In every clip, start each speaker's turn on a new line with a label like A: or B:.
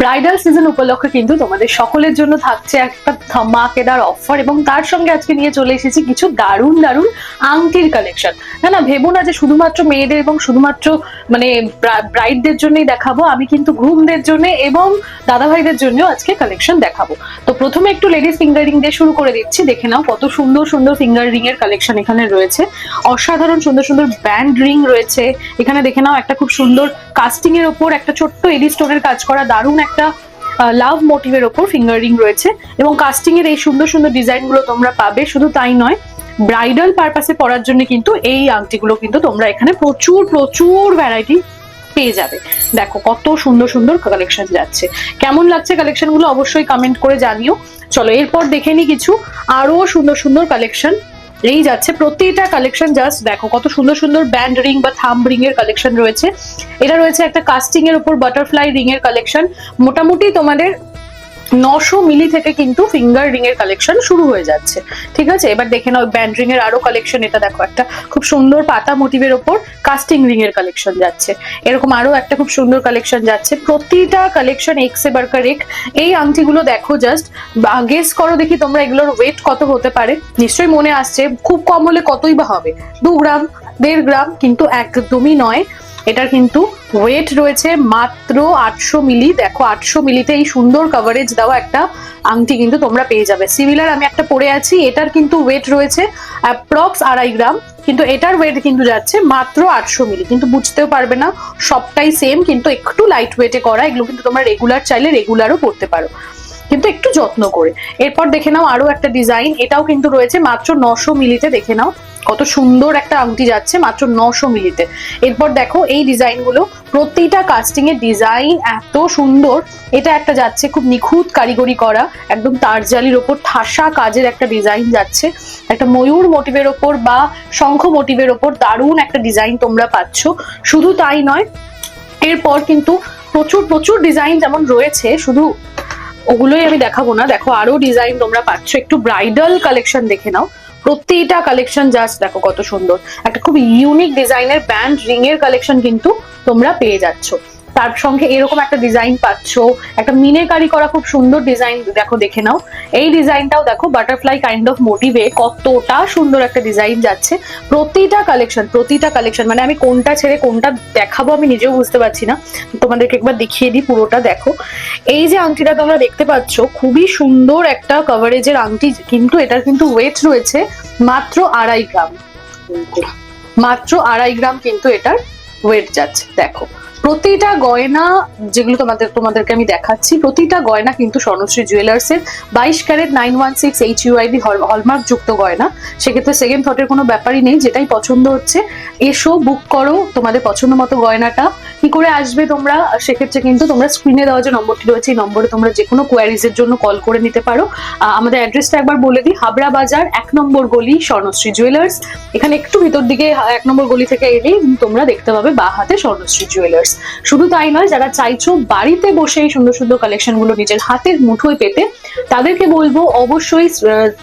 A: Bridal season উপলক্ষে কিন্তু তোমাদের সকলের জন্য থাকছে একটা ধামাকেদার অফার, এবং তার সঙ্গে আজকে নিয়ে চলে এসেছি কিছু দারুণ দারুণ আংটির কালেকশন। না ভেবো না যে শুধুমাত্র মেয়েদের এবং শুধুমাত্র মানে ব্রাইডদের জন্যই দেখাবো, আমি কিন্তু গ্রুমদের জন্য এবং দাদা ভাইদের জন্য আজকে কালেকশন দেখাবো। তো প্রথমে একটু লেডিস ফিঙ্গার রিং দিয়ে শুরু করে দিচ্ছি। দেখে নাও কত সুন্দর সুন্দর ফিঙ্গার রিং এর কালেকশন এখানে রয়েছে। অসাধারণ সুন্দর সুন্দর ব্যান্ড রিং রয়েছে এখানে। দেখে নাও একটা খুব সুন্দর কাস্টিং এর ওপর একটা ছোট্ট এডি স্টোনের কাজ করা দারুণ একটা লাভ মোটিভের ওপর ফিঙ্গার রিং রয়েছে, এবং কাস্টিং এর এই সুন্দর সুন্দর ডিজাইন গুলো তোমরা পাবে। শুধু তাই নয়, ব্রাইডাল পারপাসে পরার জন্য কিন্তু এই আংটিগুলো কিন্তু তোমরা এখানে প্রচুর প্রচুর ভ্যারাইটি পেয়ে যাবে। দেখো কত সুন্দর সুন্দর কালেকশন যাচ্ছে। কেমন লাগছে কালেকশন গুলো অবশ্যই কমেন্ট করে জানিও। চলো এরপর দেখে নি কিছু আরো সুন্দর সুন্দর কালেকশন। এই যাচ্ছে প্রতিটা কালেকশন, জাস্ট দেখো কত সুন্দর সুন্দর ব্যান্ড রিং বা থাম্ব রিং এর কালেকশন রয়েছে। এটা রয়েছে একটা কাস্টিং এর উপর বাটারফ্লাই রিং এর কালেকশন। মোটামুটি তোমাদের 900 মিলি থেকে কিন্তু ফিঙ্গার রিং এর কালেকশন শুরু হয়ে যাচ্ছে। ঠিক আছে, এবার দেখে নাও ব্যান্ড রিং এর আরো কালেকশন। এটা দেখো একটা খুব সুন্দর পাতা মোটিভের ওপর কাস্টিং রিং এর কালেকশন যাচ্ছে। এরকম আরো একটা খুব সুন্দর কালেকশন যাচ্ছে। প্রতিটা কালেকশন এক সে বাড়কার এক। এই আংটিগুলো দেখো, জাস্ট গেস করো দেখি তোমরা এগুলোর ওয়েট কত হতে পারে। নিশ্চয়ই মনে আসছে, খুব কম হলে কতই বা হবে, 2 গ্রাম 1.5 গ্রাম, কিন্তু একদমই নয়। এটার কিন্তু ওয়েট রয়েছে মাত্র 800 মিলি। দেখো 800 মিলিতে এই সুন্দর কভারেজ দেওয়া একটা আংটি কিন্তু তোমরা পেয়ে যাবে। সিমিলার আমি একটা পরে আছি, এটার কিন্তু ওয়েট রয়েছে অ্যাপ্রক্স 2.5 গ্রাম, কিন্তু এটার ওয়েট কিন্তু যাচ্ছে মাত্র 800 মিলি। কিন্তু বুঝতেও পারবে না, সবটাই সেম কিন্তু একটু লাইট ওয়েটে করা। এগুলো কিন্তু তোমরা রেগুলার চাইলে রেগুলারও পরতে পারো, কিন্তু একটু যত্ন করে। এরপর দেখে নাও আরো একটা ডিজাইন, এটাও কিন্তু রয়েছে মাত্র 900 মিলিতে। দেখে নাও কত সুন্দর একটা আংটি যাচ্ছে মাত্র 900 মিলিতে। এরপর দেখো এই ডিজাইন গুলো, প্রতিটা কাস্টিং এর ডিজাইন এত সুন্দর। এটা একটা যাচ্ছে খুব নিখুঁত কারিগরি করা, একদম তারজালির ওপর ঠাসা কাজের একটা ডিজাইন যাচ্ছে। একটা ময়ূর মোটিভের ওপর বা শঙ্খ মোটিভের ওপর দারুণ একটা ডিজাইন তোমরা পাচ্ছ। শুধু তাই নয়, এরপর কিন্তু প্রচুর প্রচুর ডিজাইন যেমন রয়েছে, শুধু ওগুলোই আমি দেখাবো না। দেখো আরো ডিজাইন তোমরা পাচ্ছ। একটু ব্রাইডাল কালেকশন দেখে নাও। প্রতিটা কালেকশন জাস্ট দেখো কত সুন্দর। একটা খুব ইউনিক ডিজাইনের ব্যান্ড রিং এর কালেকশন কিন্তু তোমরা পেয়ে যাচ্ছ। তার সঙ্গে এরকম একটা ডিজাইন পাচ্ছ, একটা মিনেকারি করা খুব সুন্দর ডিজাইন। দেখো দেখে নাও এই ডিজাইনটাও দেখো, বাটারফ্লাই কাইন্ড অফ মোটিভে কতটা সুন্দর একটা ডিজাইন যাচ্ছে। প্রতিটা কালেকশন মানে আমি কোনটা ছেড়ে কোনটা দেখাবো আমি নিজেও বুঝতে পারছি না। তোমাদেরকে একবার দেখিয়ে দিই পুরোটা। দেখো এই যে আংটিটা তোমরা দেখতে পাচ্ছ, খুবই সুন্দর একটা কভারেজের আংটি, কিন্তু এটার কিন্তু ওয়েট রয়েছে মাত্র 2.5 গ্রাম। মাত্র 2.5 গ্রাম কিন্তু এটার ওয়েট যাচ্ছে। দেখো প্রতিটা গয়না যেগুলো তোমাদেরকে আমি দেখাচ্ছি, প্রতিটা গয়না কিন্তু স্বর্ণশ্রী জুয়েলার্স এর 22 ক্যারেট 916 HUID হলমার্ক যুক্ত গয়না। সেক্ষেত্রে সেকেন্ড থটের কোনো ব্যাপারই নেই, যেটাই পছন্দ হচ্ছে এসো বুক করো তোমাদের পছন্দ মতো গয়নাটা। কি করে আসবে তোমরা, সেক্ষেত্রে কিন্তু তোমরা স্ক্রিনে দেওয়া যে নম্বরটি রয়েছে এই নম্বরে তোমরা যে কোনো কোয়ারিজ এর জন্য কল করে নিতে পারো। আমাদের অ্যাড্রেসটা একবার বলে দিই, হাবড়া বাজার 1 নম্বর গলি, স্বর্ণশ্রী জুয়েলার্স। এখানে একটু ভিতর দিকে 1 নম্বর গলি থেকে এলেই তোমরা দেখতে পাবে বা হাতে স্বর্ণশ্রী জুয়েলার্স। শুধু তাই নয়, যারা চাইছো বাড়িতে বসে এই সুন্দর সুন্দর কালেকশন গুলো নিজের হাতের মুঠোয় পেতে, তাদেরকে বলবো অবশ্যই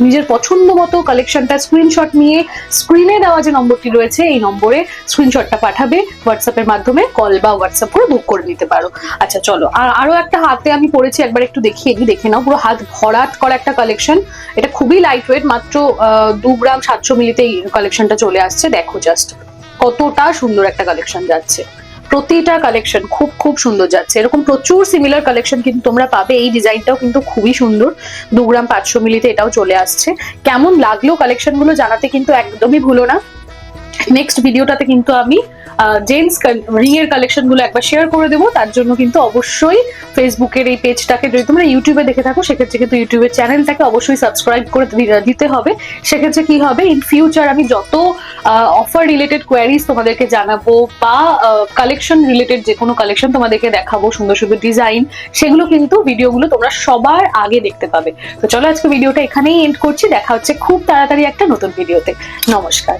A: নিজের পছন্দ মতো কালেকশনটা স্ক্রিনশট নিয়ে স্ক্রিনে দেওয়া যে নম্বরটি রয়েছে এই নম্বরে স্ক্রিনশটটা পাঠাবে। হোয়াটসঅ্যাপের মাধ্যমে কল বা হোয়াটসঅ্যাপ করে বুক করে নিতে পারো। আচ্ছা চলো, আর আরো একটা হাতে আমি পরেছি, একবার একটু দেখিয়ে দিই। দেখে নাও পুরো হাত ভরাট করা একটা কালেকশন। এটা খুবই লাইট ওয়েট, মাত্র 2 গ্রাম 700 মিলিতে এই কালেকশনটা চলে আসছে। দেখো জাস্ট কতটা সুন্দর একটা কালেকশন যাচ্ছে। প্রতিটা কালেকশন খুব খুব সুন্দর যাচ্ছে। এরকম প্রচুর সিমিলার কালেকশন কিন্তু তোমরা পাবে। এই ডিজাইনটাও কিন্তু খুবই সুন্দর, 2 গ্রাম 500 মিলিতে এটাও চলে আসছে। কেমন লাগলো কালেকশন গুলো জানাতে কিন্তু একদমই ভুলো না। নেক্সট ভিডিওটাতে কিন্তু আমি জেন্টস রিং এর কালেকশন গুলো একবার শেয়ার করে দেবো। তার জন্য কিন্তু অবশ্যই ফেসবুকের এই পেজটাকে, যদি তোমরা ইউটিউবে দেখে থাকো সেক্ষেত্রে কিন্তু ইউটিউবের চ্যানেলটাকে অবশ্যই সাবস্ক্রাইব করে দিতে হবে। সেক্ষেত্রে কি হবে, ইন ফিউচার আমি যত অফার রিলেটেড কোয়ারিজ তোমাদেরকে জানাবো বা কালেকশন রিলেটেড যে কোনো কালেকশন তোমাদেরকে দেখাবো, সুন্দর সুন্দর ডিজাইন, সেগুলো কিন্তু ভিডিওগুলো তোমরা সবার আগে দেখতে পাবে। তো চলো আজকে ভিডিওটা এখানেই এন্ড করছি। দেখা হচ্ছে খুব তাড়াতাড়ি একটা নতুন ভিডিওতে। নমস্কার।